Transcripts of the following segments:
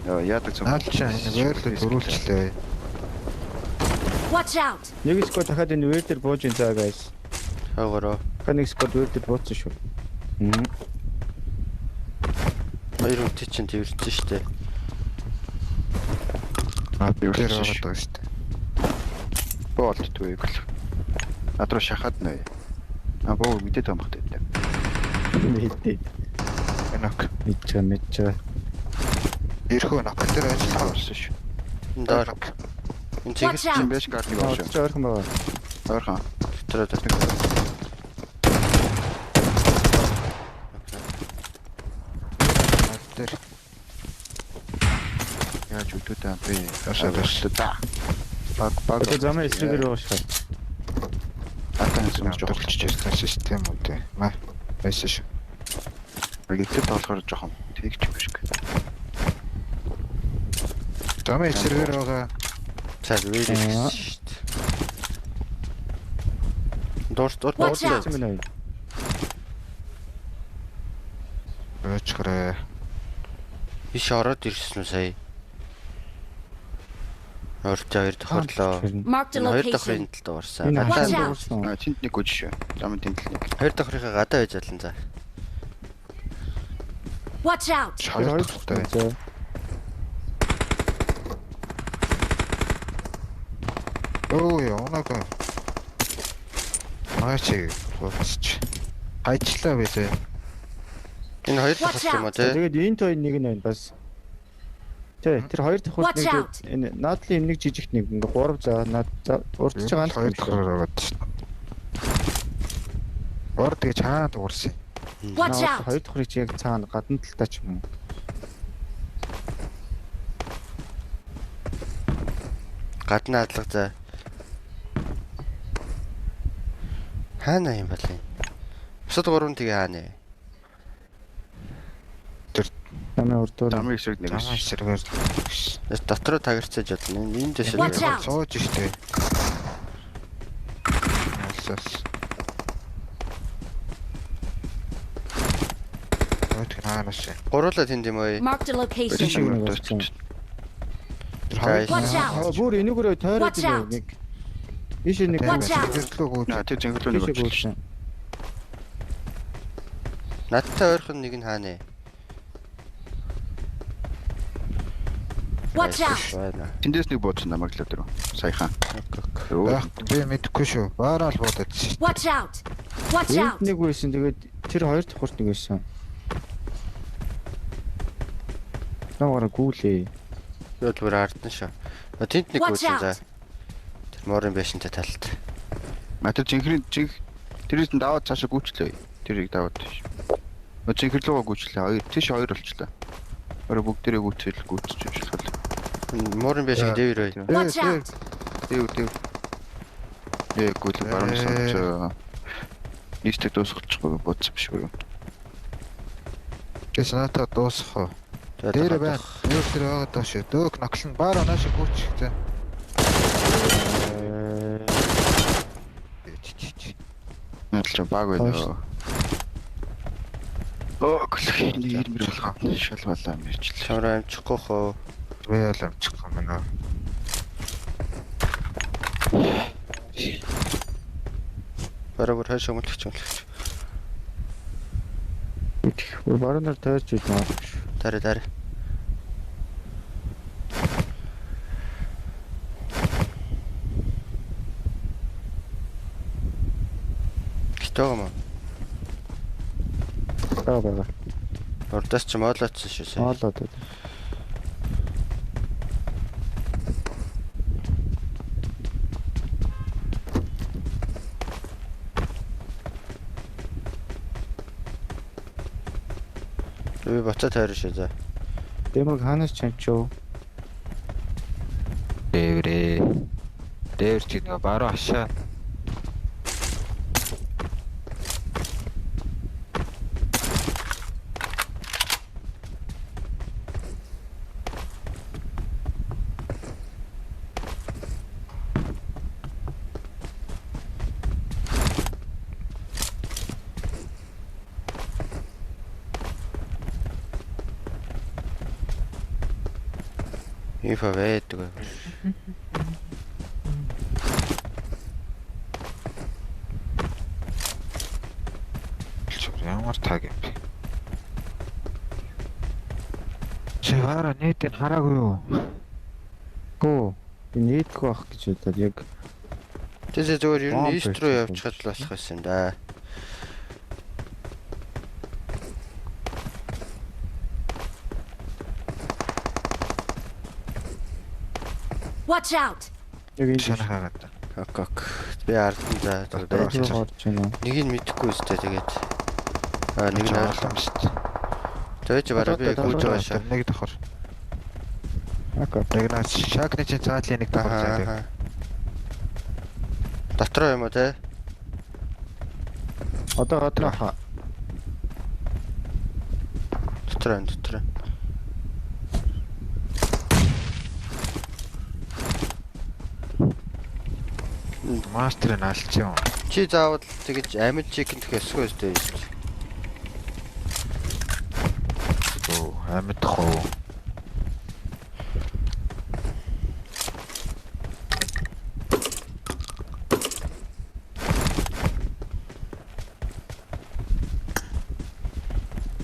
Яадаг юм. Наалчаа энэ вэрлээ дөрүүлчлээ. Watch out. Нэг скот дахиад энэ вэр дээр бууж ин заа guys. Хаагаараа. Нэг скот вэр дээр бууцсан шүү. Хоёр үнтэй чинь тэрсэн штэ. Би Тэр өөрөө байгаа даа шүү дээ. болт түүийг л. Надруу шахаад нэ. Боо мэдээд байгаа юм байна. Мэдээ. Энак. Мэдээ. Ирхөө нак дээр ажиллаа болсон шүү. Доор. Энэ Watch чигээр Чин out. бэш гарны боо шүү. Ойрхон байгаа. Ойрхон. дотроо. Тэр Яаж үдүүдээ би ашаа та. Баг. Одоо замын эсрэгээр байгаа шүү. Атан юм жоохон жолчж ирсэн систем үү те. Маа. Байсан шүү. Гэтэл болохоор жоохон тэгч юм шиг. Замын эсрэгээр байгаа. За вэр штт. Дорт Watch out. Минь. Өчгөрөө. биш ороод ирсэн үү сая. Ортой хоёр тохирлоо. Marked a Хоёр давхрын location. талд уурсан. Энэ Watch хатан out. дуурсан. Тэнд нэг гүж шүү. Замын тэнд л нэг. Хоёр давхрынхаа гадаа байж алан за. Watch out. Хоёр дахьтай. Оо яонаг. Маач гоцч. Хайчлаа билээ. Энэ хоёр Watch давхрт юм уу те? Тэгээд энэ той нэг нь байна бас. Тэ тэр хоёр дахь хурд Watch нэг out. энэ наадлын нэг жижигт нэг ингээ 3 заа наад урдч байгаа Хоёр нь дахь байгаа шүү. Орд гэж хаад уурсан. Watch out. Хоёр дахь яг цаана гадна талтай ч юм уу. Гадна адлага за. Хаана юм бэ? Бусад гурван тэгээ хаана вэ? Намын урдуур. Замын эсрэг нэг Замын эсрэгээр. Дотроо тагирцаж болно. Энд дэшээ. Watch out. Сууж штэ. Алсаас. Өөд хаанаас. Гуруула тэнд юм уу? Marked a location. Биш юм Watch даа. Тэр хоёр Watch out. Бүр энүүгээрээ тойроод Watch ирээ out. нэг. Ийш нэг Watch out. гэрлөө Тэр зинхлөө нэг тийшээ болчихсон. гүйсэн. Надтай ойрхон нэг нь хаана вэ? Watch out. Байна. Тэндээс нэг бууцсан намайг л өдөр. Саяхан. Яах би мэдэхгүй шүү. Баараа л буудаад шүү. Watch out. Watch out. Энд нэг байсан. Тэгээд тэр хоёр дахь хурд нэг байсан. Намаараа гүйлээ. Юу зүгээр ардсан шүү. Тэнд нэг Watch гүйсэн за. out. Тэр морын байшинтай талд. Тэр зинхрийн тэрээс нь даваад цаашаа гүйчлээ. Тэрийг даваад тийш. Зинхрлуугаа гүйчлээ. Хоёр тийш хоёр болчлаа. Өөрөө бүгдээрээ гүйцэж ажиллах. Морын байшин дээр бай. Watch out. Дэв. Гүйл баруун самч. Нийтдээ дуусчихгүй бодсон биш үү? Тэс натаа дуусах. Дээр байна. Нүүр дээр байгаа даа шүү. Дөг ноклон баараа нааш гүйчихтэй. Надлаа баг байна. Гөлхий нэрмэр болгоо. Шалгалаа мэрчлээ. Чамраа амжихгүй хөө. Би ял амчих юм байна. Бараг хашаа мөлчих. Бүр баруунаар тойрч иж магадгүй шүү. Дараа. Хитогоо. Бага. Урдаас ч моолоодсон шүү сая. Моолоод. Би боцоо тойрно шүү за. Дэмэг ханаас чанчуу. Дээврээ. Дээвэр чи нэг баруун хашаа. Инфо байдаг. Ямар таг юм бэ? Чи хараа нийтийг хараагүй юу? Гөө. Нийтгүй ах гэж бодоод яг Тэсээ зөвөр ер Аа, нь ист руу perfect. явчихад л болох байсан да. Watch out! яг энэ Шана хаагаад. Ок. Би ардсан за Доктор байж орж байгаа. орж байна. Нэгийг мэдэхгүй өстэй тэгээд. Нэг нь орлоо шүү дээ. Тэгэж бараг би гүйж байгаа шаа. Нэг давхар. Окей. Нэг наа шагны чинь цаатлын нэг давхар заа. Аа. Дотроо юм уу те? Одоо гадна хаа. Дотроо. Мастерыг алч юм. Чи заавал тэгэж амьд чикен тэхэсгүй өстэй. Оо, амьд хоо.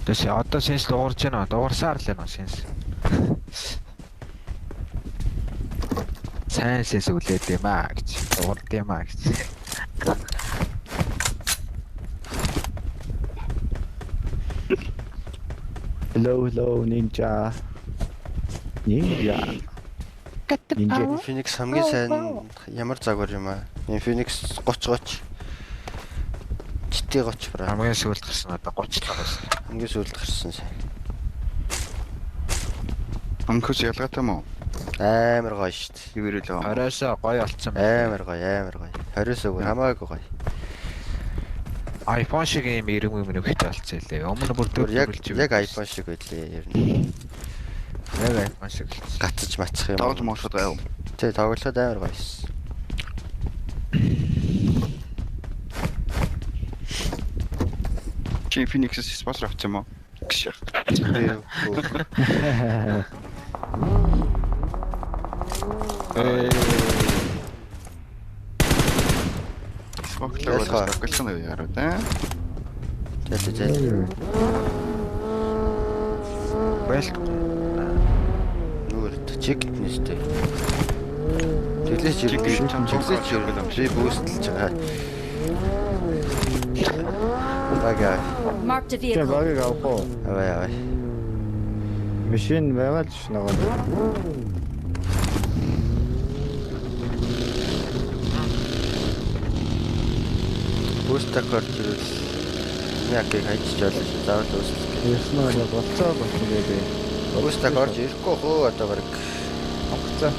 Тэс одоо сенс дуурж байна. Дуурсаар л байна сенс. Сайн сенс үлээд юм аа гэж. Дуурд юм аа гэж. Hello ninja. Ninja. Phoenix хамгийн сайн ямар загвар юм аа? Phoenix 30. Чити 30 бра. Хамгийн сүүлд гарсан одоо 30 л байсан. Хамгийн сүүлд гарсан сайн. Анхус ялгаатай мó. Амар гоё шүү дээ. Ивэрэл аа. Ороосоо гоё олцсон байна. Амар гоё. 20-с өөр хамаагүй гоё. iPhone шиг юм ирэмгэмэр ихтэй болцсон лээ. Өмнө бүр Бүр яг дөөрөлж iPhone шиг байлээ ер нь. яг iPhone шиг болцсон. Гацж мацх юм. Тоглож мошод гайв. Тэ тоглоход амар гоё шээ. Чи Phoenix-с спонсор авсан мó. Гшээ. Споклоо гэлсэн үү яруу да. Тэ. Бэл Нүгэр чект нэстэй. Тэглэж би бүүстлж байгаа. Бага. Marked a Чи vehicle. багыг авах уу? Аваа. Машин байгаа л ш нэг. Бүүстэ корчрол. Яг хайчих жолоо заавал үүсэлт. Яснаа яг болцоо болчихлоо. Бүүстэ корч ирэхгүй хөө одоо баг. Онгоцоо.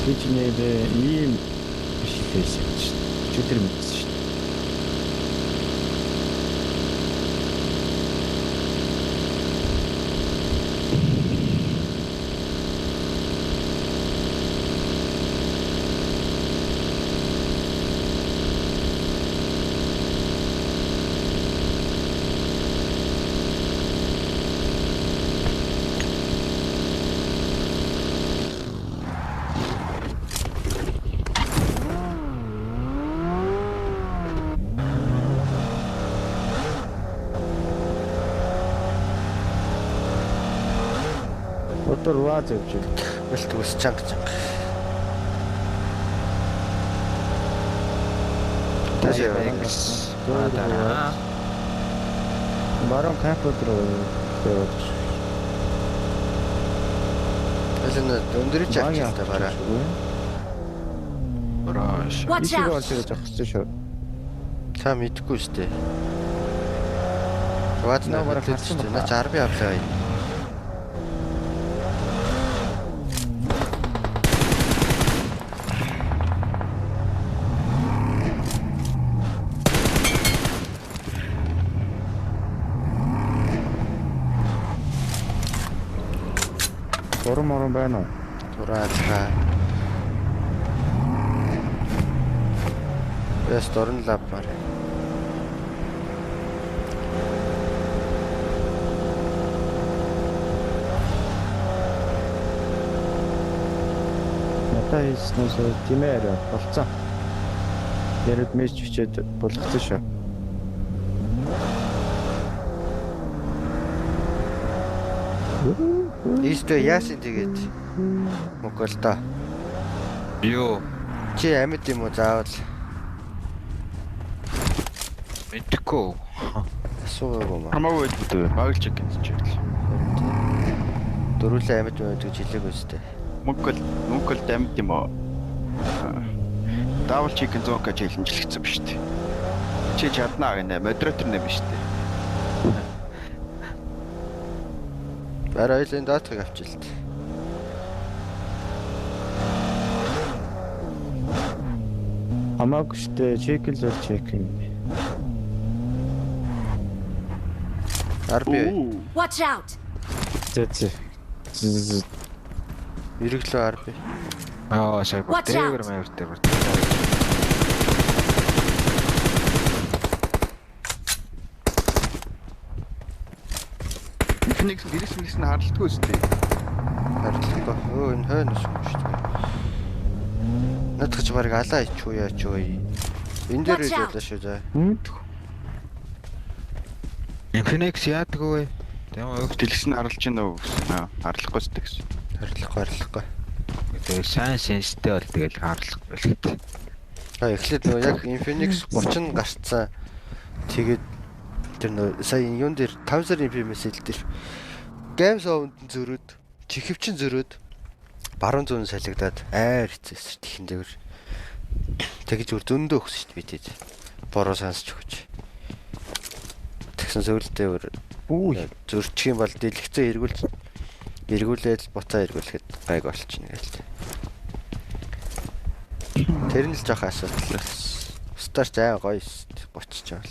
Бичнэдэ ийм биш байсан шүү дээ. Чөтөр мэдсэн шүү дээ. Өдөр ваа зөвж. Бэлт үс чанга. Тэсээ X. Аа. Барон капот руу яваад. Элэн өндөрч явчихсан бараа. Брош. Watch Ишиг out! олж ирж авах гэж шүү. Та мэдгүй шүү дээ. Ваадна Намайг барах харсан хэрэгтэй. ба. Наач 10 авлаа. Гурван морон байна уу? Тураалгаа. Яс дорн лав маар. Надаа хийснээс тиймээр болцсон. Яриад мессеж бичээд болгоцсон шүү. Ийстэ яасан тэгээд мөгөл та. Юу Чи амьд юм уу заавал мэдхгүй. асуугаагүй маа. Хамаагүй байдгүй. Багл чек гэж чиглэл. Дөрүлээ амьд байна гэж хэлээгүй өстэй. Мөнгөл дамд юм уу? Дабл чикен 100 гэж хэлэмжлэгдсэн ба шүү дээ. Чи чаднаа гэнэ модератор нэм ба шүү дээ. Барай ойлын даатгыг авчил л дээ. Хамаагүй штэ чекл бол чек юм. Арби Watch out! Зэ. эрэглөө арби. Аа сая Watch драйвер out. маяр дээр. Феникс нь харалтгүй шүү дээ. Харилцаа. Энэ хойно шүү дээ. Надад ч барыг алаа ичүү яач вэ? Энд дээр Watch out. байлаа шүү за. Infinix яадаггүй. Тэгээ Дэлгэс нь харалж байна уу гэсэн. Харлахгүй шүү дээ гэсэн. Харилцахгүй. тэгээ сайн сенстэй бол тэгэл хаарлахгүй л гэдэг. Эхлээд нөгөө яг Infinix 30 гарцсан. Тэгээд тэр нөгөө сая юун дээр 5 сарын PMS-эл дээр Game Sound зөрөөд, чихвчин зөрөөд баруун зүүн салгидаад айр хэцээс тхэн дээр. Тэгж үр зөндөө өгсөн шүү дээ бид. Бороо сонсч өгч. Тэгсэн зөвлөлтөө өөр зөрчих юм бол дэлгэцээ эргүүлээд буцаа эргүүлэхэд гайг болчихно гээл. Тэр нь л жоох асуудал. Стар зай гоё буцчих жаал.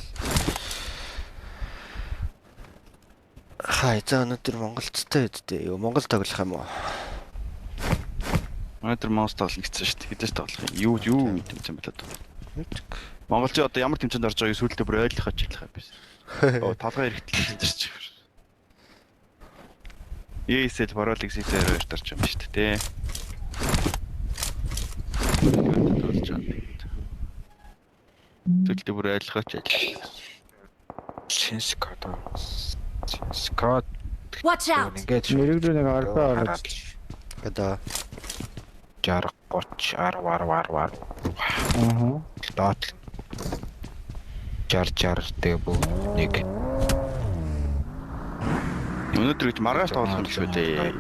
Хай за өнөөдөр Монголцтой үдтэй. Монгол тоглох юм уу? Өнөөдөр Монс тоглох гэсэн шүү дээ. Хэдэж тоглох юм? Юу тэмцээн болоод байна. Монголч одоо ямар тэмцээнд орж байгааг сүүлдээ бүр ойлгох ажиллах юм биш. Толгой эргэтэл хэлж байна. ESL Pro-ыг C2 орж байгаа юм шүү дээ. Сүүлдээ бүр ойлгох ажиллах. Сенскад. Watch out! Ингээд Мэрэгдүү нэг арбаа ороод Одоо 60 30 10 10 аа. дот 60 тэгээ бүх нэг Өнөөдөр гэж маргааш тоглох юм шүү дээ.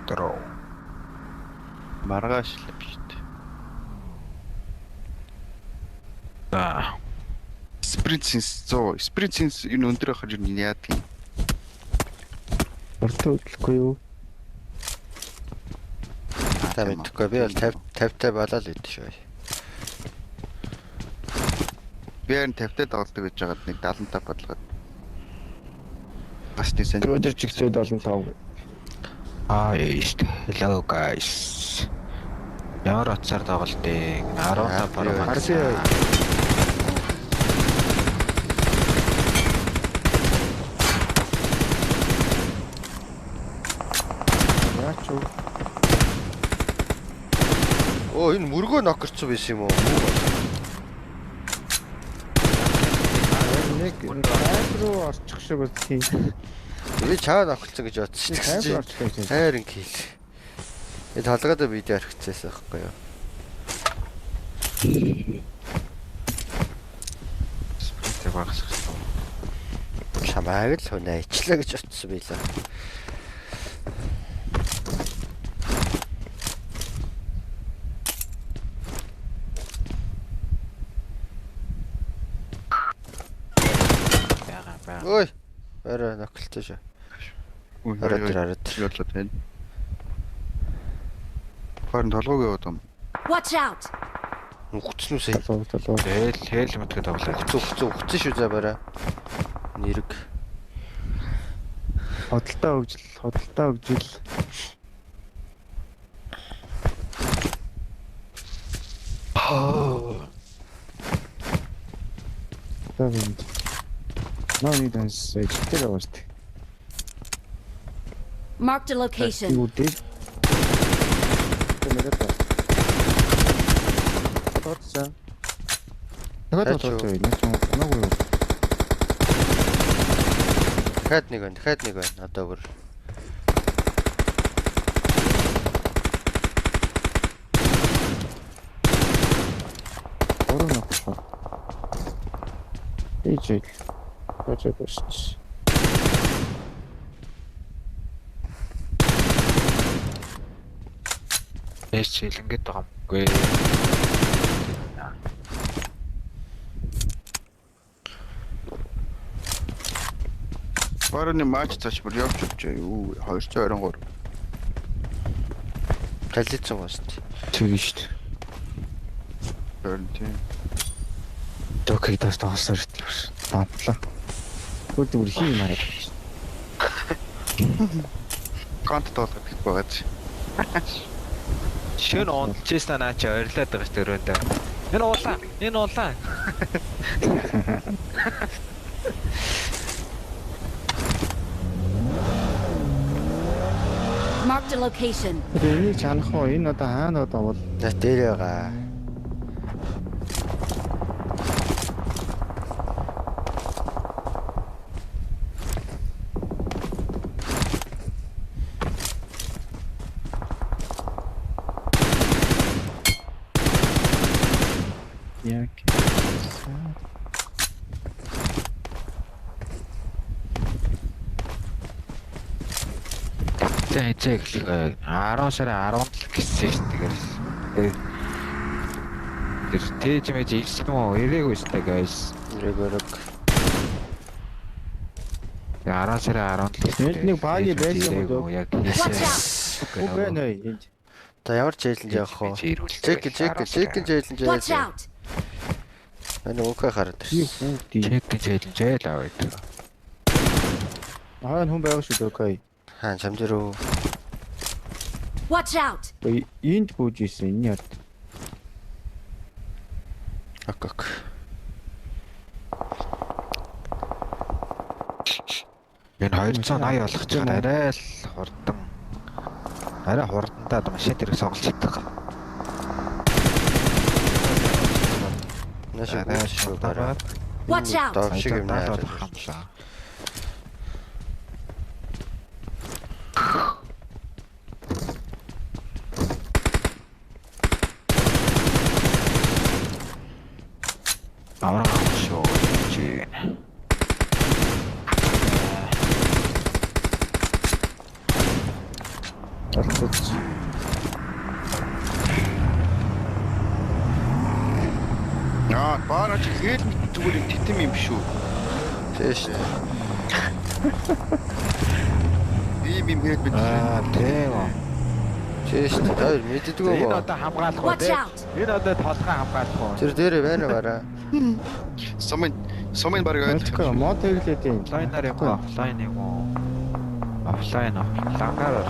Маргааш л биш дээ. Sprint Sense 100. Sprint Sense энэ өндөр ахаж юу яадаг юм? Уртаа хөдлөхгүй юу? та мэдхгүй би бол 50 болоо л идэв шүү. Би энэ 50-тай тоглодог гэж байгаад нэг 75 бодлогод. Бас тийсэн. Өдөр чигсээ 75. Есть. Hello guys. Ямар утсаар тоглолтыг 15 баруун Харсаа. Яач уу? Оо энэ мөргөө нокерцсон байсан юм уу? Нэг руу орчих шиг болчих. Би чаа нокерцсон гэж бодсон Хайр чинь. орчих гэж. Хайр ингээл. Энэ толгойдоо видео орчихсан байхгүй юу? Спринтер багсах гэсэн. Чамааг л хөнөө ичлээ гэж утсан байлаа. Ой. Орой ноколтой шүү. Орой. Ядлаад байна. Харин толгойг яваад юм. Watch out! Үхчихсэн үсэ. Толгой. Хэл мэдгээ тоглоо. Үхчихсэн шүү за барай. Нэрэг. Хөдөлтөө хөгжил. Одоо энд. No need to say тэр аваад. Marked a location. Юу дээ? Тэмээд байна. Тооцоо. Дахиад тооцоо юм чинь намаагүй юу? Дахиад нэг байна. Одоо бүр. Орон авах. Ичээ. Тооцоо дуусна. Эс чил ингээд байгаа юмгүй. Барууны матч цааш бүр явж явжаа юу 223. Галицсан гоос. Тэгэн шүү дээ. Харин тийм. Токийг тас таасан шүү дээ. Бамтлаа. Хөөд бүр хий мараад. Конт тоолох гэх байгааз. Шөн онцчээсаа наа чи ойрлоод байгаа шүү дээ. Энэ уулаа. Marked a location. Энийг чанах уу? Энэ одоо хаана одоо бол За дээр байгаа. яг Эцэг 10 сарын 17 гэсэн шүү дээ. Тэр тээж мэж ирсэн юм уу? Ирээгүй шүү дээ, guys. Рэгэрэг. 10 сарын 17. Энд нэг багийн байсан юм уу? Яг Watch хийсэн. out. Уу байна уу энд. За ямар челленж явах вэ? Чек челленж Watch яа. out. Энэ үгүй хараад Юу ирсэн. хүүхдээ. Чек хэлж аваа гэдэг. Аа хүн байгаа шүү дээ. Окей. Хаан шамжир үү? Watch out. Энд бууж исэн энэ яд. Ок. Энэ 280 болох ч арай л хурдан. Арай хурдандаа машин тэрэг сонголж чаддаг. Нашиг Арай шүү бараа. Watch out. Доо шиг юм Даалгавар яа. хамлаа. Аврах шүү чи. Алцууц. Баараач хэд зүгээр титэм юм биш үү? Тэш. Ийм хэд бид. Тийм үү. Тэш. Тэр мэддэггүй Энэ гоо. одоо хамгаалах уу Watch те? out. Энэ одоо толгой хамгаалах уу? Тэр дээр байна бараа. Сумын баг Мэдхгүй мод хэвлээд юм. Офлайнаар юм уу? Офлайн юм уу? Офлайн лангаар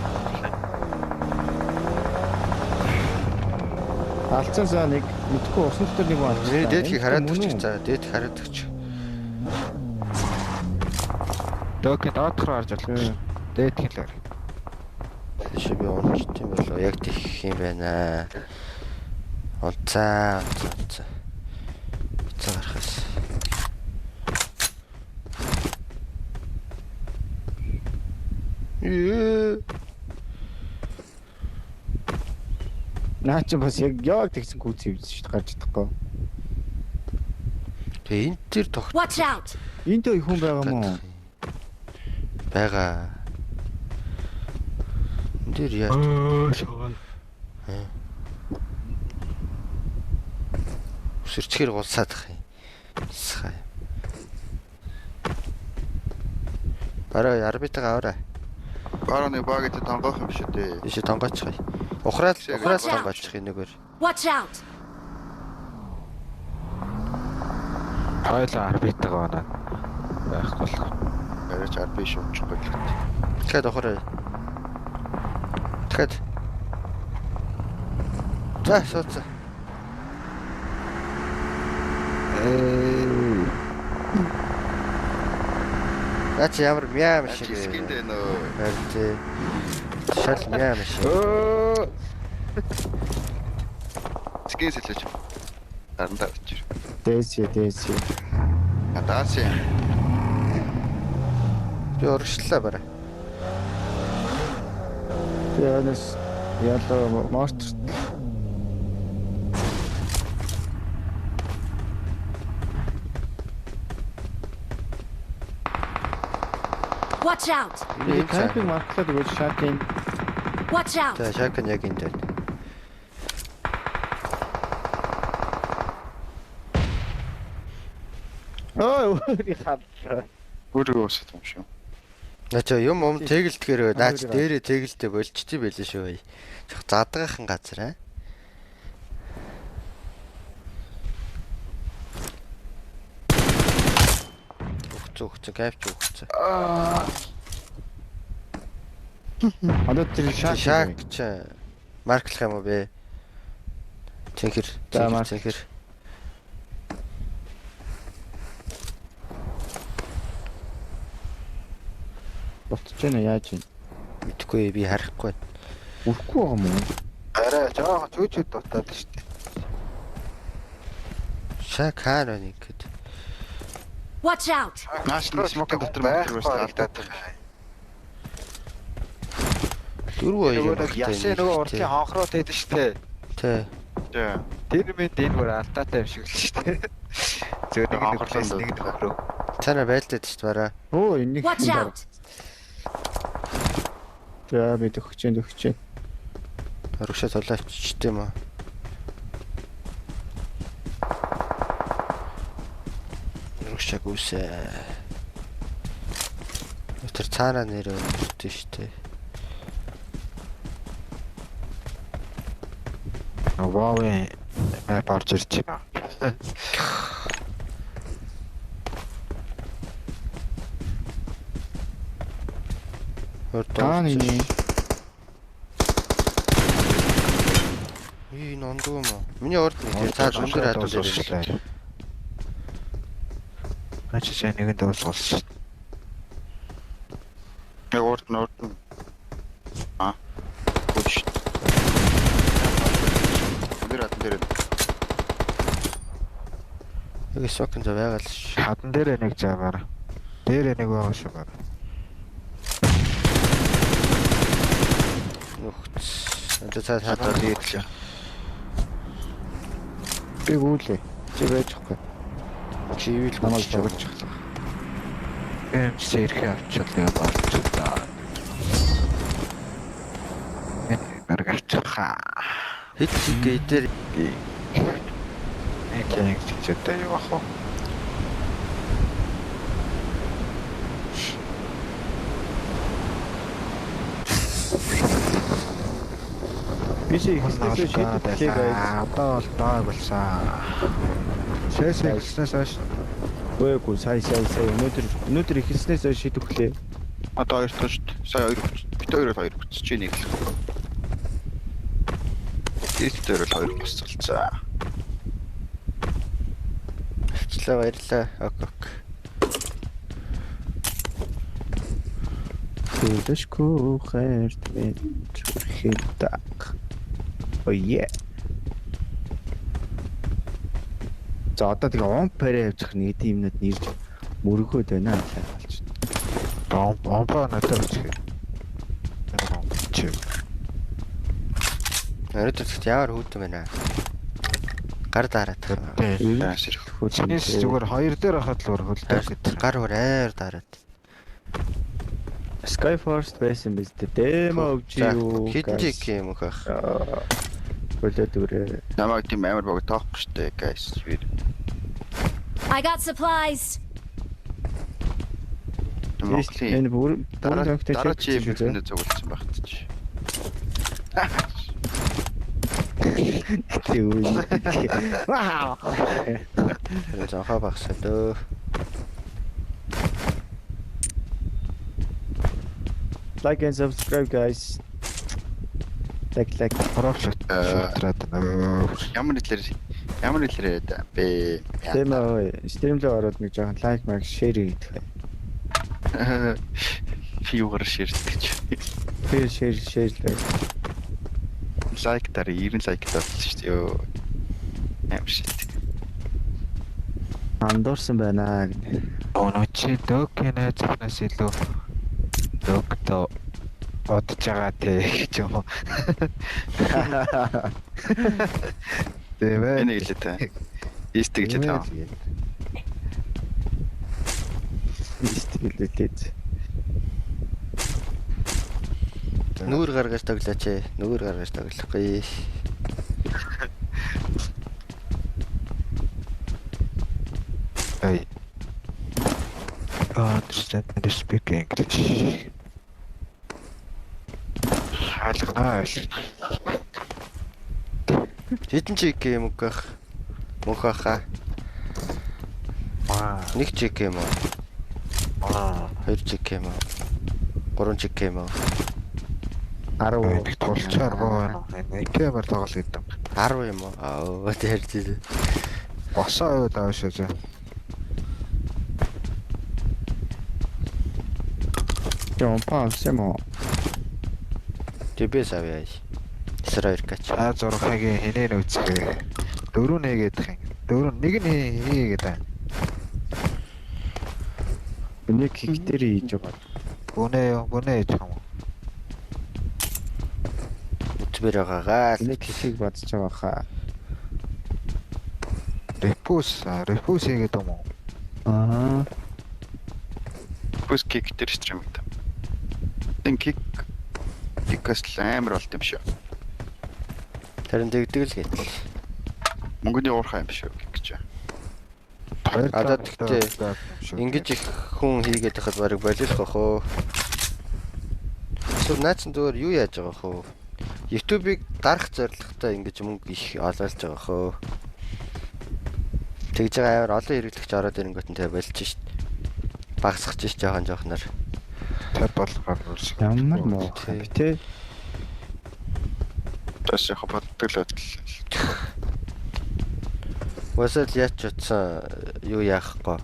Алцаасаа нэг мэдхгүй усан дотор нэг байна. Миний дээдхийг хараад өгч. За дээдхийг хараад өгч. Докет доотхоор орж болох. Дээд хэлээр. Тэш би унч тийм болоо. Яг тийх юм байна. Олцаа. Гарахаас. Наа чи бас яг тэгсэн гүц хийвсэн шүү дээ гарч чадахгүй. Тэгээ энэ тэр тогт Watch out. Энд их хүн байгаа мó. байгаа. Энэ тэр яа. Сэрчгэр гулсаад ах юм. Схай. Бараа арбитага аваа. Барууны баг гэдэг тонгоох юм шүү дээ. Ишээ тонгоочих. Ухраад тонгоочих нэгээр. Watch out. Хойлоо арбитага байна. Байх болох. Арайч арби шуучихгүй л. Тэгэхээр ухраа. Тэгэхээр. За сууц. Наа чи ямар мяа Чи шиг. скиндэ нөө. Харин тий. Шал мяа шиг. Өө. Скин сэлж. Дарандаа очир. Дээсээ. Надаас юм. Би урагшлаа барай. Янас ялаа монстр. Watch out! Би тайпинг марклаад өгөөч шатын. Watch out! За шакан яг энэ дээр. Ой хаа. Өөрөө өсөж юм шүү. Наа чи юм тэгэлтгэрөө наа чи дээрээ тэгэлтэй болчтой байлээ шүү. Жох задгаахан газар аа. Ухц кайфч ухц. Одоо тэр шат. Шак чи марклах юм уу бэ? Цэнхэр. За, марк. Цэнхэр. Болтож байна яаж юм? Мэдхгүй би харахгүй. Үрхгүй байгаа юм уу? Арай жоохон чүүчүүд дутаад штэ. Шак хаар байна гэд. Watch out! Нааш нэг смокын дотор мэтр байсан алдаад байгаа. Дөрвөө Нөгөө яшээ нөгөө уртлын хонхроод байдаг штэ. Тэ. За. Тэр мэд энэ бүр алдаатай юм шиг л штэ. Зөв нэг Хонхрлоо нөхрөөс нэг нөхрөө. Цаана байлдаад шүү дээ бараа. Оо энэ Watch out! За би төгчэн. Орогшоо толоочтой юм аа. Орогшоо гүсээ. Тэр цаана нэр өгдөө шүү дээ. Вау парч ирж байна. Тааны нэг Ий нондоо юм уу? Миний урд нэг цаад өндөр хадвал ирсэн. Ачаа нэгэнд дуусгасан. Яг урд нь. Аа. Үгүй. Тэр. Яг сокон за байгаал ш. Хадан дээр нэг жаагаар. Дээр нэг байгаа шүү баг. Нүхц. Энд цаад Хатаа хадвал дийдлээ. би гүйлээ. Чи байжахгүй. чи ивэл Намайг гүйлж жогч. Эм сэрхэ авчлаа болчихлоо. Гаргацгаа. Хит гээ дээр Нэг чичтэй юу ах вэ? Би чи ихтэй шийдэлээ guys. Одоо бол дааг болсон. Шээсээс хойш Өөгүй сая өнөөдөр ихснээс хойш шийдвэрлээ. Одоо хоёр тоо шүү дээ. Сая хоёр хүч. Бид хоёр хүч чи нэг л. Бид хоёр хоёр босцолцоо. баярлаа. Ок. Төлөшгүй хайрт минь чүрхэлдэг. Oh yeah. За одоо тэгээ он парэ явчих нэг юмнууд нэрж мөргөөд байна аа болж. Омбоо надад үчиг. Өөрөөр ямар хүүдэн байна. Гар дараад. Чинээс зүгээр хоёр дээр хахад л хөлдөг гэдэг. Гар хүрээр дараад. Skyforce байсан биз дээ. Демо өгч юу. Хитэн жиг юм хах. Болоод үрээ. Намайг тийм амар баг тоохгүй штэ guys. I got supplies. Энэ бүр дараа чи шүү дээ. бизнэ зөвлөсөн багт чи. Вау. Зохоо багсаа дөө. Like and subscribe guys. Like. Шотраад Ямар нийтлэр бэ? Демо stream руу ороод нэг жоохон like, share хийх. Фиугар ширдэж. Шеэрлээ. Лайк дараа 90 лайк татсан шүү дээ. Йоо. Амар шит. Андуурсан байна гэнэ. Өнөөч докнэ цахнаас илүү докто бодож байгаа те гэж юм. Тэвэ. Энэ хэлээ та. Ийстэй гэж таа. Истгэлээд. Нүгэр гаргаж тоглооч ээ. Нүгэр гаргаж тоглохгүй. I understand and speak English. Хаалгаа. Хэдэн чиг юм гэх мөхөха. Нэг чиг юм уу? Хоёр чиг юм уу? Гурван чиг юм уу? 10 Нэг тулчаар байна. Нэг ямар тоглол гэдэг. 10 юм уу? Аа тэрч. Босоо яваад авшаа. Жон паусэмо. Тэбэс авъя. Сэрээр кач. А6-гийн хинээ нөөцгөө. 4 нэгээд их. 4 нэг нь хийгээд байна. Энийг хихтэр хийж байгаа. Бунэ хийж байгаа юм. Утбэр байгаагаа. Энийг хихийг бодож байгаа хаа. Репус хийгээд юм уу? Аа. Пус кик дээр стрим гэдэг. Тэн кикээс амар болт юм шүү. Тэрэн дэгдэг л гээд. Мөнгөний уурхай юм шүү гэж. Одоо тэгтээ ингэж их хүн хийгээд байхад барыг болиулах бах уу. Эсвэл наацсан зүгээр юу яаж байгаа хөө? YouTube-ыг дарах зорилготой ингэж мөнгө их олоолж байгаа хөө. Тэгж байгаа амар олон хэрэглэгч ороод ирэнгүүт нь тэ болж шít. Багсах ч жоохноор. Тэр болохоор Ямар муу тий. Тэс яг бодтолоод л. Wasal яач утсан юу яахгүй.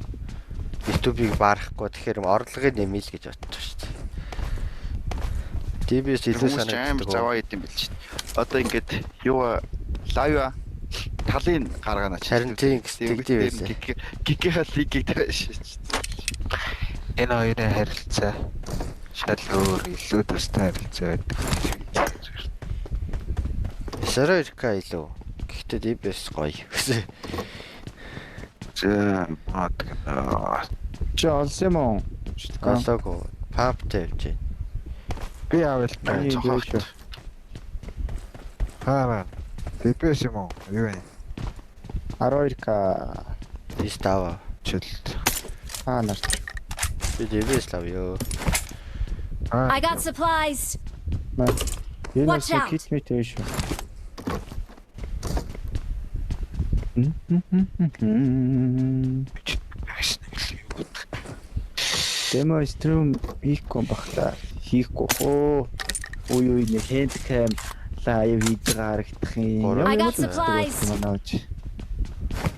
YouTube-ыг барахгүй тэгэхээр орлогыг нэмэл гэж бодчих шít. TBS илүү санагддаг. Заваа идэм бил шít. Одоо ингээд юу лайв талын гаргаанаач. Харин тийм тэгдэв байсан. Гигийнхаа лигийг тавьж шít. Энэ хоёрын харилцаа шал өөр илүү тустай харилцаа байдаг. Сэрэрка илүү. Гэхдээ TBS гоё. За Чи олсэмо. Галаагүй пап тавьж. би авал Цохоо. хаа дэпэс юм уу? Юу вэ? 12к. Истава. Чилт. Нарт. Би TBS лав ёо. I got supplies. Энэ Watch out. кит мэт ээ шүү. Демо стрим хийхгүй бахта. Хийхгүй хөө. Ой нэг хэндкэм лайв хийж гаргах юм. I got supplies.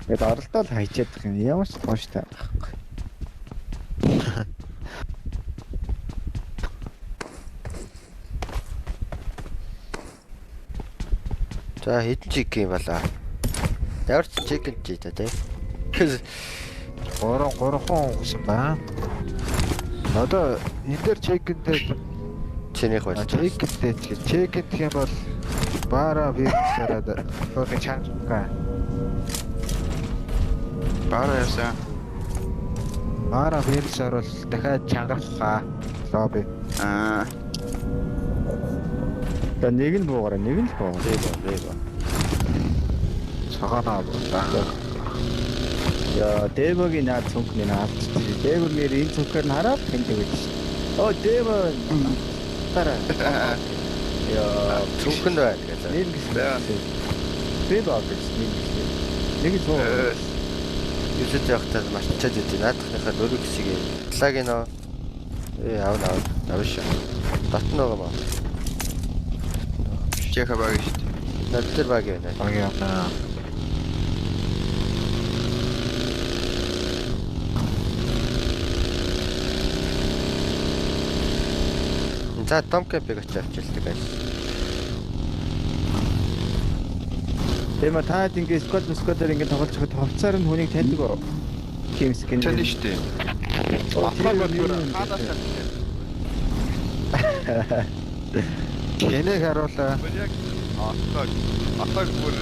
Яг оролдоод хайчаад байгаа юм. Ямар ч гооштай. За хэдэн чиг юм бала. Ямар ч чиг гэж та тий. 3 хүн байна. Одоо энэ дээр чекэндээ Чинийх байж. чекэндээ чекэнд гэх юм бол бара вирусараад өөрийн чанга. Баараа ясаа. Бара вирусаар бол дахиад чангархаа. Лобби. Аа. За нэг нь буугараа, нэг нь л буугараа. Цагаанаа болоо. Яа, Дэвогийн наад цонхны наад. Дэвог нэр энэ цонхоор нь хараад тэндэг байж шít. Оо, Дэвог. Тара. Яа, Цүнхэн байна гэдэг. нэг гэсэн. Дэвог гэж нэг л буу. Юусэж явахтаа марччаад идэв. Наадахныхаа дөрөв хэсгийг талааг нөө. Авш. Татнаа гоо. Чеха баг шүү. Надад баг байна. Агиана. За том кемпиг очиж авчилдаг guys. Тэма таад ингээд скотээр ингээд тоглож байхад ховцоор нь хүнийг таньдаг уу? Ким скин. Чань штэ. Кэнэг харуулаа. Атаг бүр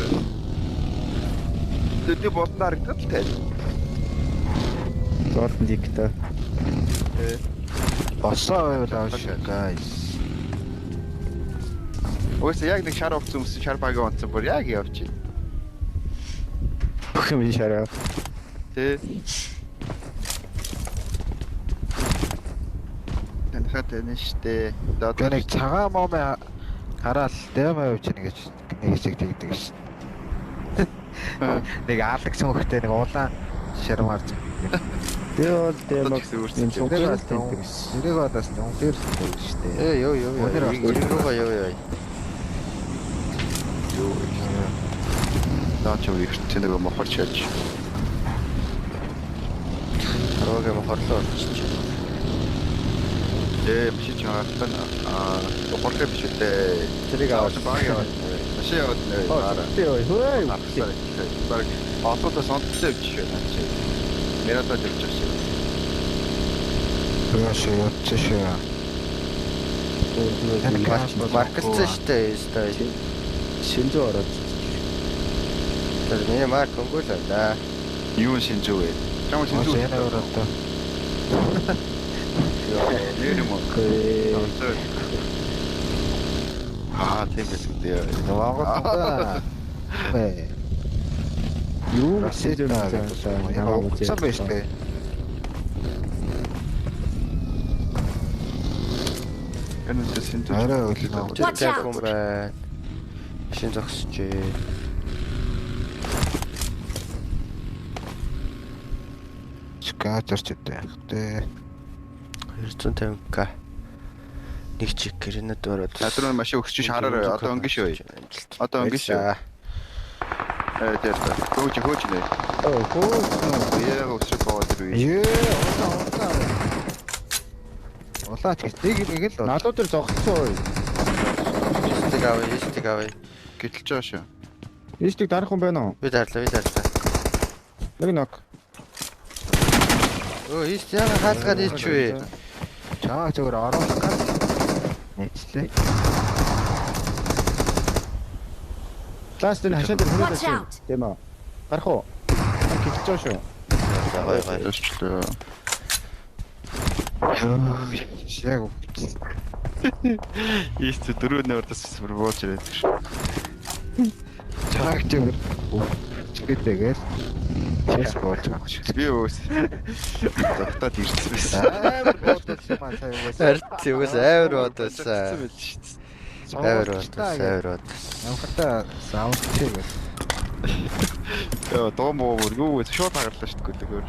тэд боснаар гэдэг л Золтон диктэй. Босоо байвал авш guys. Өөс яг нэг шар овцсон хүмүүс шар баг онцсон бүр яг явчих. Бүх юм шараа. Тэ. Танхад энэ штэ. Би нэг цагаан момын хараад дэмэ явж гэнэ гэж нэг хэсэг тэгдэг ш. Нэг аалгсан хөхтэй нэг улаан шармаар. Тэр бол дэмэг гэсэн юм цугаас тэндэг ш. Нэрийг бодоос үнээр тэгдэг штэ. Ёо. Өнөр Ирүүгээ ёо. Наач юу их тэнэг мохорч яаж. Роогээ мохорлоо орчих. Биш ч хаалтан мохорхэ биш үү. Тэрийг аваад баг яваад. Маш яваад нэ. Хөөе. Баг атото сонцсон биш үү наач. Мерата дэвчээш. Яшээ. Маркэлцэн штэ ёстой. Шинжүү ороод. Тэр миний марк өнгөлөө да. Юу шинжүү вэ? Чамд шинжүү. Шинжүү ороод. Нэр юм уу? Хөөе. Тийм байсан дээ. Наваагаа. Бэ. Юу Расид юм наа. яа Сам бэштэй. Энэ шинжүү. Арай өглөө. Watch Тэр out. хүн бай. Шин зогсчээ. Скатэрч дээ. Тэ. 250к. Нэг чиг гэрэнэд ороод. Надруу машин өгсөж хараарай. Одоо өнгө шүү. Одоо өнгө шүү. Тэр хөөж нэ. Яа өсөж боод ирвэ. Улаач нэг л. Налуу дээр зогссон. Истиг авъя. Гэтэл жоо шүү. Ийшдэг дарах хүн байна уу? Би дарлаа. Нэг нок. Өө, ист яга хаалгаад ичвэ. Чаа зөвөр оруулах гад. Нэцлээ. Класс дээр хашаа дээр хүрээд Watch out. тийм үү? Гарах уу? Кичж байгаа шүү. Гой. Өсчлөө. Яг Ийст дөрөв нөрдөс бууж ирээд шүү. чааг зөвөр. Чигэтэйгээс. Чэс болж байгаа шүү. Би өөс. Тогтоод ирсэн байсан. Амар бодож юм аа сая уус. Арт юус амар бодсон. Амар бодсон. Ямхата саунд чигээр. Яа, доо юу вэ? Шууд хагарлаа шүү дээ гөр.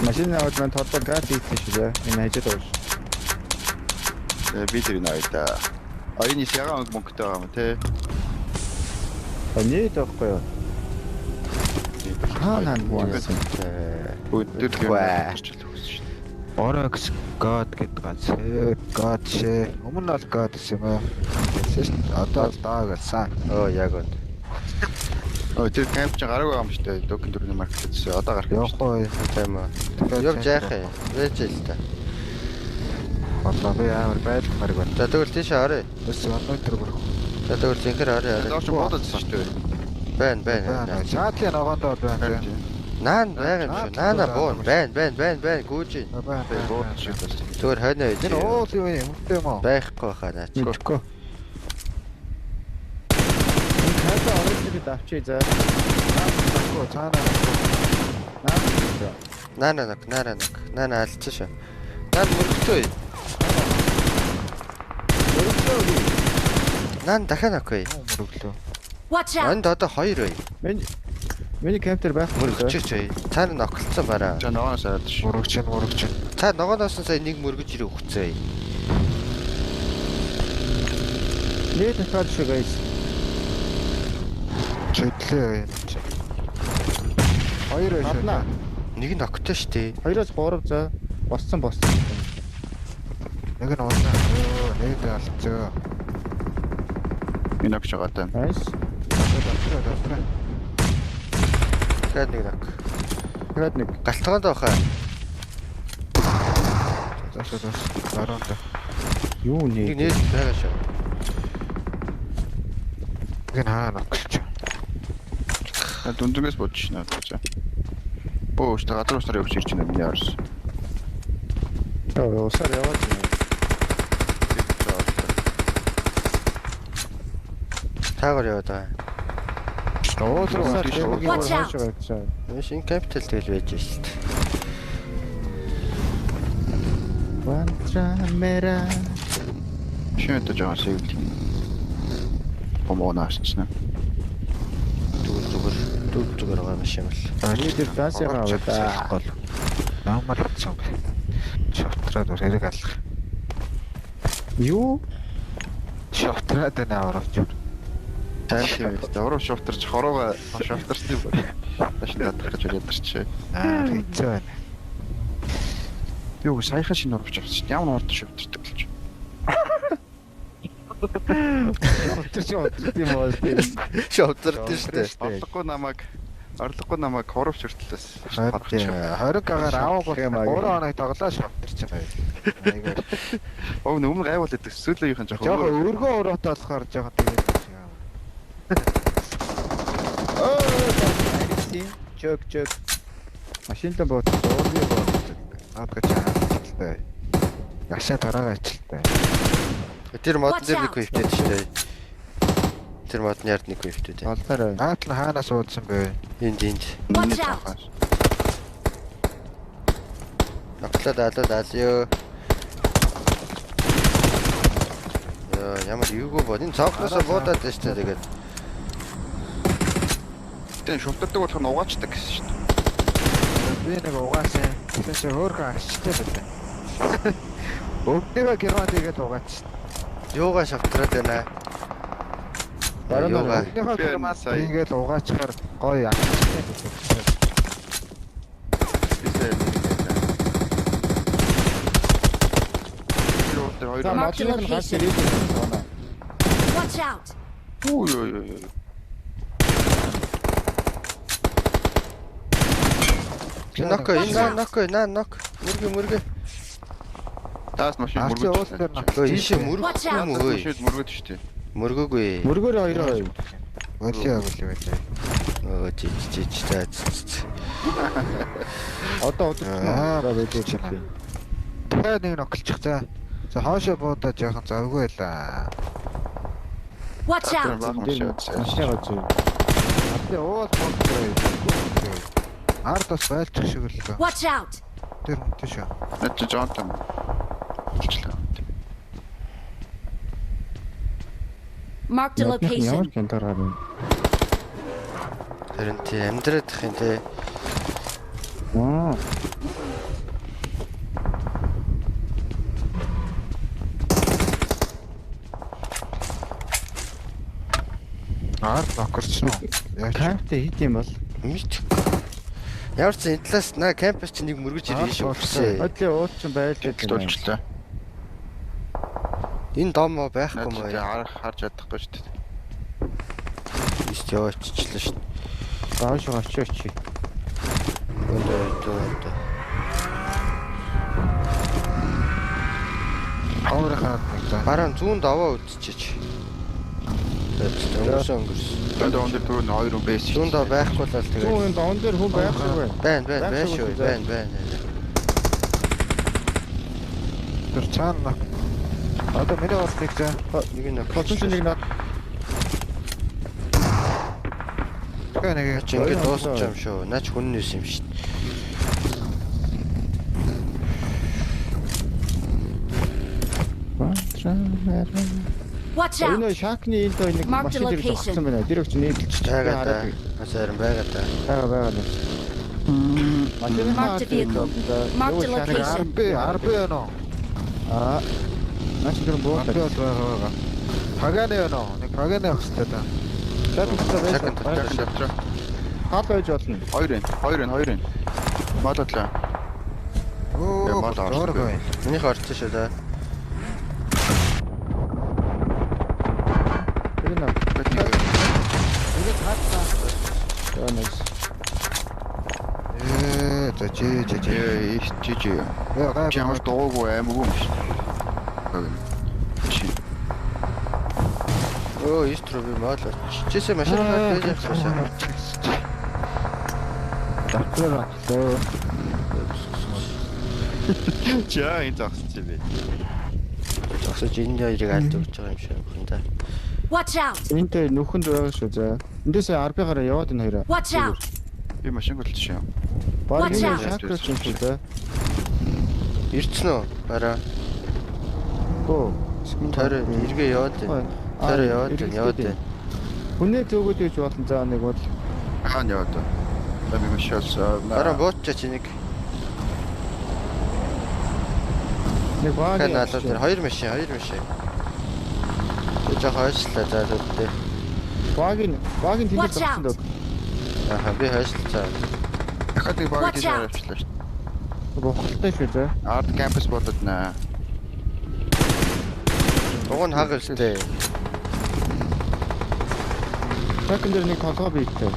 Машин аваад мань тодлоо газ хийсэн шүү дээ. Энэ хажууд байна. Би тэр наяда. Аяны сягаан мөнгөтэй байгаа юм те. Нэг тахгүй юу? Наа буасан. Өдөр Орокс God гэдэг ганц. God шээ. Өмнө нь God гэсэн юм аа. Одоо л даа гэсэн. Оо яг гоо. Тэр камп ч гараагүй юм шүү дээ. Докин дөрөвний маркетээс одоо гарах юм шүү. Явахгүй. Тийм үү. Явж яах юм? Вэжэл та. Одоо би амар байлгмаар байна. За тэгвэл тийш орё. Өс өнөөдөр бүр. За тэгвэл зинхэр орё. Доош бодож шүү дээ. Байна. Шаатлын ногоондоо байна. Наан байгаа юм шүү. Наана буун. Байна. Гүүж. Бод шүү дээ. Зүгээр хойно байж. Энэ уул юм юм уу? Байхгүй хаа наач. Мэдхгүй. Энэ хата ороод ирээд авчий за. Цаана. Наана алдсан шүү. Наад мөрөгтэй. Наан дахиад авахгүй. Мөрөглөө. Watch out. Энд одоо 2 бай. Миний камптер байх Мөрөгч бай. Цаана ногтлцсан бараа. За ногоос аваад шүү. Мөрөгч. Та ногооноос нь сая нэг мөргөж ирээ өгцөө. Нэг тахад шүү guys. Чиглээ. Хоёр Авна. шүү. Нэг нь огтой штэ. 2-оос 3 за. Боссон. Нэг нь уусаа. Нэг алцгаа. Энэ агш байгаа таа. Nice. Дотроо. Тэгээд нэг наг. Тэгээд нэг Галтгаанд байхаа. Зашаа. Баруунда. юу Нэг нэ? нээж байгаа шүү. Нэг нь хаана огч. Дундгээс бодож шнаа гэж. Бөөш та гадар уснаар явж ирж байна миний арс. Усаар яваад байна. Таагаар яваад байгаа. Усаар Watch Watch out. яваад. Маш ин капитал тэгэл байж шүү дээ. Вантрамера. Шинэ жаа сэвэл. Помонаасна. Зүгээр байгаа маш юм л. Ани дээр данс яваа да. Гол. Намар цог. Шотраад хэрэг алах. Юу? Шотраад байна аваач. Тайлхи байс. Ороо шовтарч хороогаа шовтарсны ташин татах гэж ядарч. Хэцүү байна. Юу саяхан шинэ оровч авчих. Ямар орд шовтардаг гэж. Өтөрч юм уу? Шовдорд шүү дээ. Орлогогүй намайг хоровч хүртлээс. 20 гагаар аваагүй 3 хоног тоглоо шотрч байгаа. Оо өмнө гайвал гэдэг сүүлийнхэн жоох. Жохоо өргөө уруутай болохоор жохоо тэгээд. Чөк. Машинтаа бод зургийг бод. Наадга чаатай. Яшаа тараагаа ажилтай. Тэр мод дээр нэг хөвтэй шүү дээ. Тэр модны ярд нэг хөвтэй дээ. Олдорой. Наадл хаанаас уудсан бэ? Энд. Watch out. Аглаад ёо. Ямар юугүй бод. Энэ цаавхнасаа буудаад байна шүү дээ тэгээд. Тэн шовтардаг болох нь угаачдаг гэсэн шүү дээ. Би нэг угаасан. Тэсээ хөөрхөн агчтай байлаа. Өвдөгөө гэрмад игээд угаач. Юугаа шавтраад байна. Юугаа. Өвдөгөө гэрмад игээд угаачаар гоё агчтай байлаа. За мадлын гаш ирээд байна. Watch out. Ой. Нок. Мөргө. Таас машин Арчи уул дээр нах. Ийш мөргөх Watch out. юм уу? Машин мөргөд шүү дээ. Мөргөөгүй. Мөргөр хоёроо. Болио. Жиж таац. Одоо өдөрч байна. Тэгээд нэг нөклчих за. За хоошоо буудаа жоохон завгүй байлаа. Watch out. Машин гоо. Атли уул болтой. Ардас байлчих шиг л. Watch out. Тэр үнтэй шүү. Нэ чи жонтон. Marked a Ямар location. кентар гарна. Харин тий амьдраад их юм тий. Аа. Нокерч нөө. Яаж Камптэй хит юм бол. Мич. Ямар ч энэ талаас на кампус чи нэг мөргөж ирэх шүү дээ. Өдлийн ууч чинь байлж Дулчлаа. Энэ дом байхгүй юм Тэгээ аа. харж чадахгүй шүү дээ. Иш яваачлаа шүү. Бааш очооч. Өдөө. аврах хаад нэг за. Бараан зүүн даваа үдчихэж. Өнгөрсөн. Одоо өндөр түрүү 2 бэс шүү. Зүүн даваа байхгүй л тэгээд. Зүүн доон дээр хүн байхгүй байна. Байна шүү. Байна. Тэр цаана. Одоо миний бодлыг за. Нэг нь Хотон чинь нэг над Нэг чи ингэ дуусч юм шүү. Наач хүннээс юм шүү. Watch out. энэ шакны энэ той нэг Marked машин дээр location. зогссон байна. Тэр өгч нийлж Байгаа та. Асаар байгаа та. байгаа. Машин Marked a vehicle. Marked a location. RB өнөө. Аа. Наач тэр буу. RB байгаа. Паганы өнөө. Нэг паганы авах хэрэгтэй та. Шакан. Хаад байж болно. 2 энэ. Маладлаа. Оо, мал орсон. оргоо. Минийх орсон шүү да. Nice. За жи. Жижиг. Яа гай Ямар дуугүй аймаггүй юм шүү. Өө, истро би мал. Чичээсээ машин гад байж байгаа. Давтар. Чаа энэ зогсчих би. Зогсож энэ хоёрыг алж өгч байгаа юм шиг байна. Watch out! Энтэй нүхэнд байгаа шүү за. Эндээсээ RP-гаараа яваад энэ хоёроо. Watch out! Би машин голч шээ. Баг Watch энэ out. шакрач юм шүү за. Ирцэн үү? Бараа. Оо. Тэр эргээ яваад байна. Тэр яваад байна. Хүнээ төөгөөд гэж болно за нэг бол. Аа яваад. Би машинаас Бараа буутчаа чи нэг. Нэг баг. Каналаар тэр хоёр машин. Жоо хойшлаа за зүгтээ. Багийн тэнд Watch зогсон out. дог. Аха би хойшлаа. дахиад нэг баг Watch хийж out. авчлаа шүү. Бохолтой шүү за. Арт кампус болоод наа. Уг нь хаг өстэй. Second дээр нэг толгой бийтээ.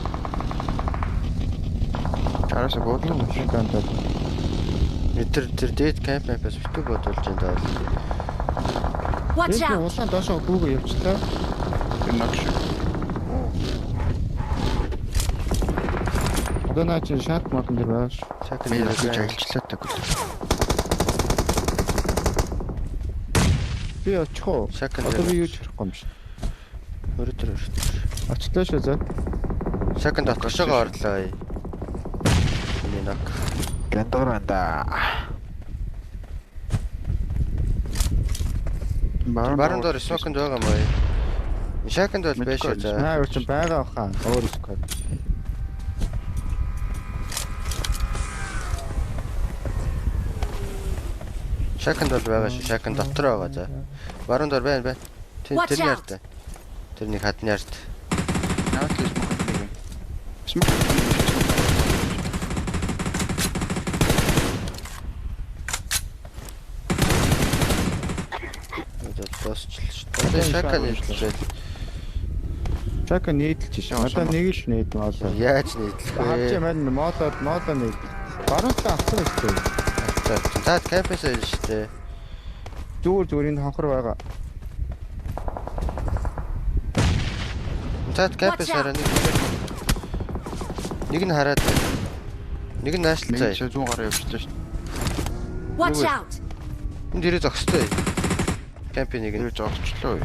Чараас буудлаа. Машин гантаа. Тэр дээд кампус битүү бодуулж энэ даа. Watch Тэгээд out! улаан доошоо гүүгээ явчлаа. Тэр наг шүү. Одоо наа чи шат модон дээр байгаа шүү. Чакн Би дээр хийж ажиллаа таг. Би очих уу? Чакн Одоо би юу дээр. ч ярихгүй юм шиг. Өрөдөр. Очлоо шүү за. Чакн дотгошоо орлоо. Миний нак. гэндрэнда. Баруун доор смокнд байгаа юм аа. Чакнд бол байж за. Наа юу ч байгаа хаа. Өөр сквад. Чакнд бол байгаа шүү. Чакн дотор байгаа за. Баруун доор байна. Watch Тэрний out. ард. Тэрний хадны ард. Наад л смок. Тосчлаа шүү. Одоо чакн нийтлээ. Чака нийтэлж шээ. Одоо нэг л нийт моолоо. Яаж нийтлэх Хавч вэ? маань моолоо нийт. Баруун талаа авсан шүү. За кампус ирж штэ. Зүгээр энэ хонхор байгаа. За кампус хараа нэг нь хараад байна. Нэг нь наашлаа Нэг заа. 100 гараа явчихлаа шүү. Watch Nugu. out! Энд дээрээ зогстой. Кампи нэг нь Тэр зогсчлоо.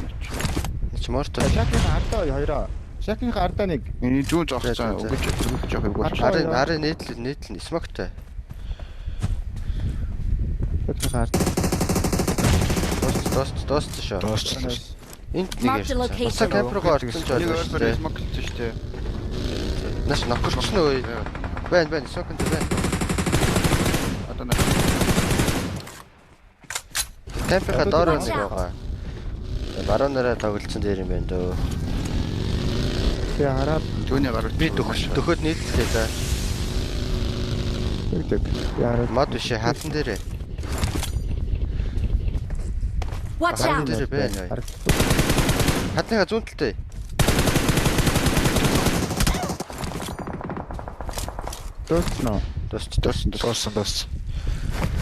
ч морто. Шакийн ардаа хоёроо. Шакийн ардаа нэг. Миний зүүн зогссон. За. Үгүй жоох юм бол. Арын нийтлэн смоктой. Шакийн ардаа. Дост шоо. Дуусчлаа. Энд Mark the нэг. location. Уса камп руу орсон ч Нэг болно өөр шүү. смок хийсэн шүү дээ. Наш нокорч нөө. Байна смокнд байна. Одоо нэг Кампиха доор нэг байгаа. Баруунаараа тоглолцсон дээр юм байна дөө. Тэгээ хараад түүний гарууд Би дөхөд нийтлээ за. тэгдэг. Яараа. Мод биш хатан дээрээ. Watch Баруун out! дээр байна. Хатныга зүүн талтай. Дөөснө. Дост.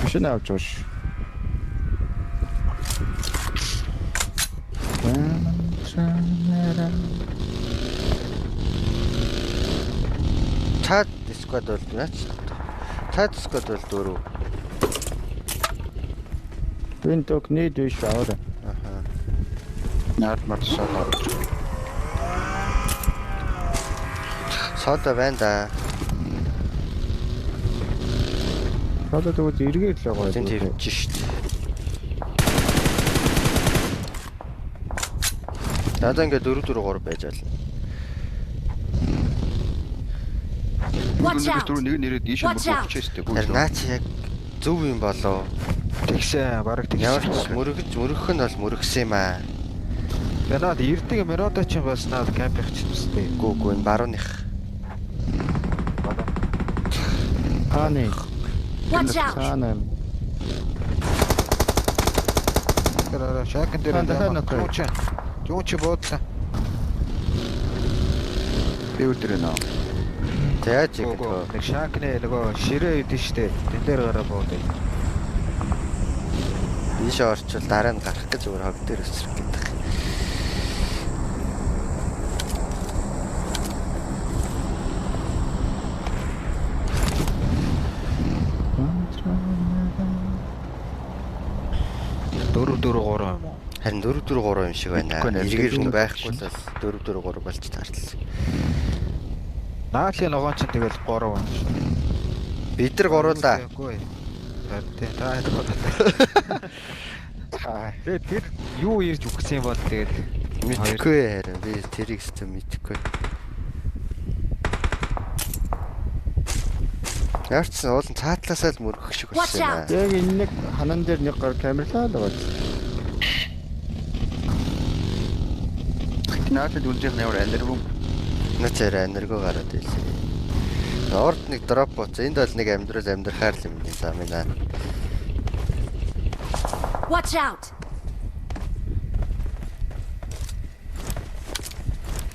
Машин авч ууш. Цаад сквад бол наач. Цаад сквад бол дөрөв. Энэ ток нийт биш аваа. Аха. наад марсаа. Сода байна да. Одоо тэгвэл эргээд л байгаа. Тэн тэрч шít. Надаа ингээ 4-4-3 байж байна. Watch out! Түрүү нэг нэрэд ийшээ Watch out. мөрөчөөстэй. Тэр наач яг зөв юм болоо. Тэгсэн бараг Ямар тэгсэн. ч мөрөх нь бол мөрөхсөн юм аа. Бэнад эрдэг Меродо ч юм бас наад камп их чимстэй. Гүүгүү энэ барууных. Хааны. Watch out! Хаана. Тэр шакн дээр Дахиад нөхөй. Юу ч буудлаа. Би өдрөө нөө. Тэ яаж яг Нөгөө нэг шанкны нөгөө ширээ идэв штэ. Тэн дээр гараа буудаа. ийшээ орчвол дараа нь гарах гэж зүгээр хог дээр өсрөх гэдэг. Дөрөв 3 юм уу? Харин 4-4-3 юм шиг байна. Мэдгүй нэ. Эргээр нь байхгүй л 4-4-3 болж таарсан. Наалын ногоон чинь тэгэл 3 байна шүү. Бид нар гуруулаа. Үгүй. Тэ та тэр юу ирж үхсэн бол тэгэл Мэдхгүй харин би тэрийг зөв мэдхгүй. Яарчсан уулын цаатлаасаа л мөргөх шиг Watch болсон out. байна. Яг энэ нэг ханан дээр нэг гар камерлаа л байгаа. Наатад үлжих нээр алиргүй. Нацаараа энерго гараад ийлээ. Орд нэг дроп боц. Энд бол нэг амьдрахаар л юм за минь. Watch out!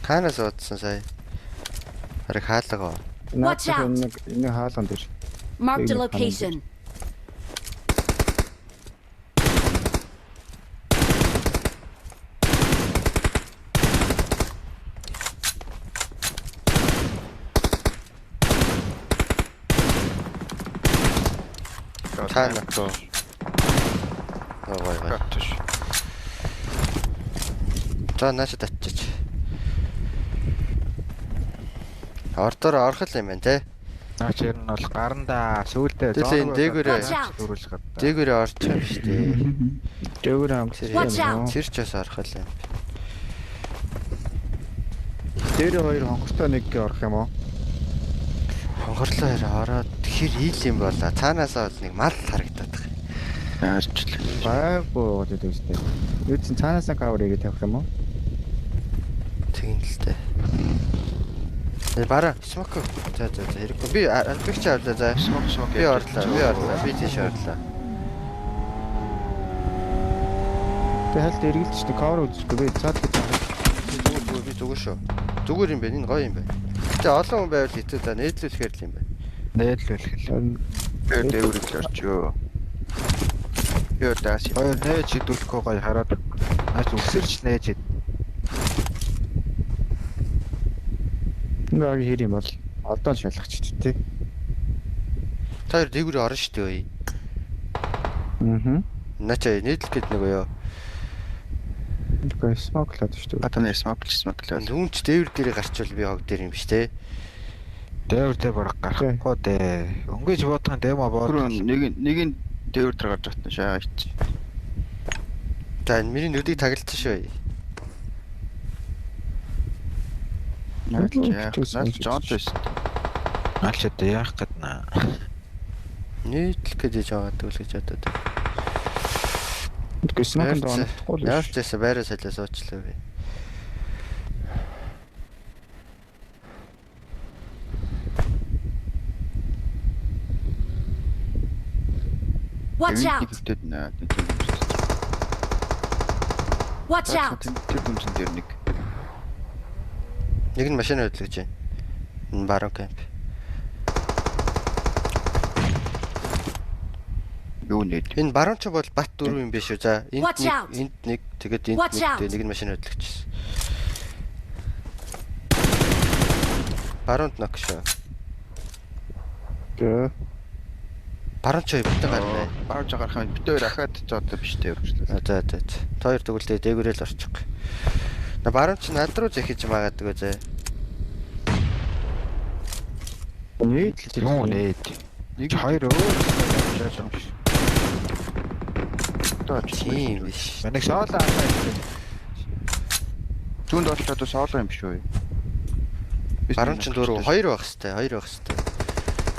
Ханаас удсан сая. Харин хаалгаа. Watch out. Энэ хаалган дээр. Marked a Big location. Таана тоо. Ой. Гатш. За нааш татчих. Ордоор орох л юм байна те. наач ер нь бол гарандаа сүулдэ Тэгэл энэ дээгүүрээ дөрүүлж гадаа. дээгүүрээ орчих юм шүү дээ. Дээгүүр хангасан Watch out. юм. Тэр ч бас орох л юм. Дээр хоёр хонгортой нэг орох юм уу? Хонхорлоо ороод хэр ийл юм бол цаанаасаа бол нэг мал харагдаад байна. Яарчлаа. Байггүй гэдэг үстэй. Юу ч цаанаасаа кавер хийгээд тавих юм уу? Тэгин л дээ. Бара смок. За хэрэггүй. Би албигч авлаа за. Смок. Би орлоо. Би тийш орлоо. Тэг хальт эргэлдэж кавер үзчихгүй би цаад гэж байгаа. Би зүгээр шүү. Зүгээр юм байна. Энэ гоё юм байна. Гэтэ олон хүн байвал хэцүү да нээдлүүлэхээр л юм байна. Нээлүүлэх хэл. Дээгүүрийг орчоо. Юу даас юм. Ой нээж идүүлэхгүй гай хараад наач өсөрч нээж ид. Нэг хэр юм бол одоо л шалгахч тий. Та хоёр дээгүүрээ орно шүү дээ. Аа. Начаа нээдлэх гээд нэг ёо. Үгүй смоклаад шүү дээ. Атаны смоклаа. Нүнч дээвэр дээрээ гарчвал би хог дээр юм биш те. Дээвэрдээ барах гарахгүй дээ. Өнгөж бодох демо Гүрэн бод. нэг дээвэр дээр гарч батна шаа ич. За энэ миний нүдийг тагалцсан шүү. Наач жонтойс. Алчаад яах гээд наа. Нээдлэх гэж яваад л гэж бодоод. Үгүй смоклаад онцгүй л. Яаж ч байраа солио суучлаа би. Watch out! Watch out! Тэр хүнсэн дээр нэг. Нэг нь машин хөдлөж байна. Энэ баруун камп. Юу нээд. Энэ баруун ч бол бат дөрөв юм биш үү? За Watch out. энд нэг тэгээд энд Watch out. нэг нь машин хөдлөгчсэн. Баруунд нок шүү. Тэ. Баруун ч битэн гарна. Бааж гарах юм битээр ахаад зоотой биш дээвэрчлээ. За. Тоор тэгвэл дээгүүрээ л орчих. На баруун ч над руу зэхэж магадгүй зэ. Нийтлэл Юу нээд. Нэг Хоёр өөр юм биш. Тийм биш. Манайг шоолоо аваад. Зүүнд очлоод соолоо юм биш үү? Баруун ч дөрөв 2 байх хэвээр. 2 байх хэвээр.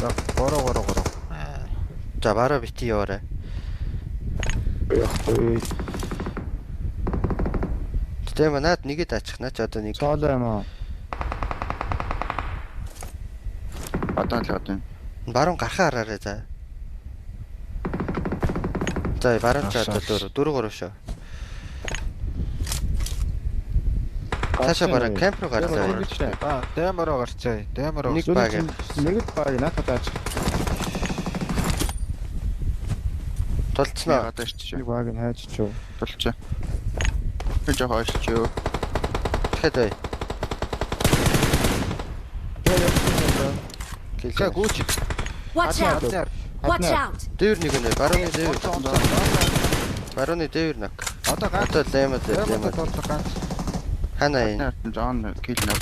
За 3. За бараа бити яваарай. яахгүй. Тэ манад нэгэд ачих наач одоо нэг Цаалаа юм аа. Одоо. баруун гарахаа хараарай за. За баруун ч одоо 4 шүү. Цаашаа бараг камп руу гарцгаа. Дэмороо гарцгаа. Дэмороо. Нэг баг. Нэг л баг надад тааж. Тулцнаа. Гадаа ирчих. Нэг баг нь хайж чуу. Тулчаа. Би жоо хойшлч юу. Тэгэхэд бай. Гэ гүүч. Watch out! Watch out! Дээвэр нэг нэ. Барууны дээвэр. Барууны дээвэр нак. Одоо ганц Одоо лемэд дэмороо лемэд. толдог ганц. Ханаа энэ. Жон кил нав.